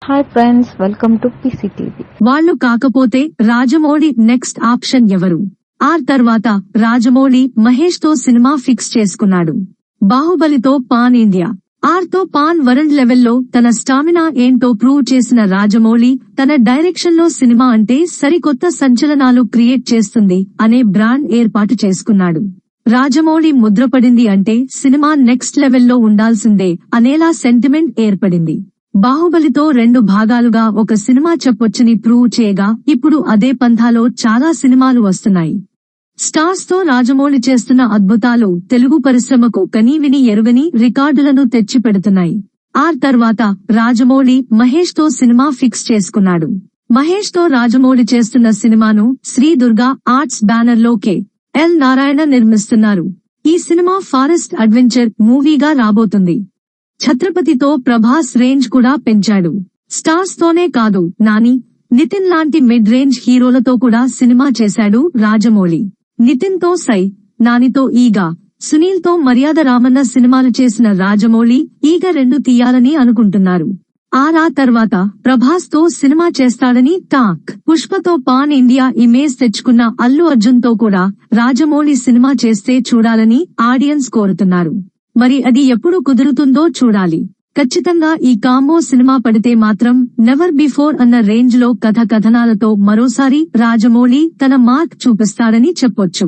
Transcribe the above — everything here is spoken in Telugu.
Hi friends, welcome to PCTV. వాళ్ళు కాకపోతే రాజమౌళి నెక్స్ట్ ఆప్షన్ ఎవరు? ఆర్ తర్వాత రాజమౌళి మహేష్ తో సినిమా ఫిక్స్ చేసుకున్నాడు. బాహుబలితో పాన్ ఇండియా, ఆర్ తో పాన్ వరల్డ్ లెవెల్లో తన స్టామినా ఏంటో ప్రూవ్ చేసిన రాజమౌళి తన డైరెక్షన్ లో సినిమా అంటే సరికొత్త సంచలనాలు క్రియేట్ చేస్తుంది అనే బ్రాండ్ ఏర్పాటు చేసుకున్నాడు. రాజమౌళి ముద్రపడింది అంటే సినిమా నెక్స్ట్ లెవెల్లో ఉండాల్సిందే అనేలా సెంటిమెంట్ ఏర్పడింది. బాహుబలితో 2 భాగాలుగా ఒక సినిమా చెప్పొచ్చని ప్రూవ్ చేయగా ఇప్పుడు అదే పంథాలో చాలా సినిమాలు వస్తున్నాయి. స్టార్స్ తో రాజమౌళి చేస్తున్న అద్భుతాలు తెలుగు పరిశ్రమకు కనీవిని ఎరుగని రికార్డులను తెచ్చిపెడుతున్నాయి. ఆర్ తర్వాత రాజమౌళి మహేష్ తో సినిమా ఫిక్స్ చేసుకున్నాడు. మహేష్ తో రాజమౌళి చేస్తున్న సినిమాను శ్రీ దుర్గా ఆర్ట్స్ బ్యానర్ లో కె.ఎల్. నారాయణ నిర్మిస్తున్నారు. ఈ సినిమా ఫారెస్ట్ అడ్వెంచర్ మూవీగా రాబోతుంది. ఛత్రపతితో ప్రభాస్ రేంజ్ కూడా పెంచాడు. స్టార్స్ తోనే కాదు, నాని, నితిన్ లాంటి మిడ్ రేంజ్ హీరోలతో కూడా సినిమా చేశాడు రాజమౌళి. నితిన్ తో సై, నానితో ఈగ, సునీల్ తో మర్యాద రామన్న సినిమాలు చేసిన రాజమౌళి ఈగ 2 తీయాలని అనుకుంటున్నారు. ఆ తర్వాత ప్రభాస్ తో సినిమా చేస్తాడని టాక్. పుష్పతో పాన్ ఇండియా ఇమేజ్ తెచ్చుకున్న అల్లు అర్జున్ తో కూడా రాజమౌళి సినిమా చేస్తే చూడాలని ఆడియన్స్ కోరుతున్నారు. మరి అది ఎప్పుడు కుదురుతుందో చూడాలి. ఖచ్చితంగా ఈ కాంబో సినిమా పడితే మాత్రం నెవర్ బిఫోర్ అన్న రేంజ్ లో కథనాలతో మరోసారి రాజమౌళి తన మార్క్ చూపిస్తాడని చెప్పొచ్చు.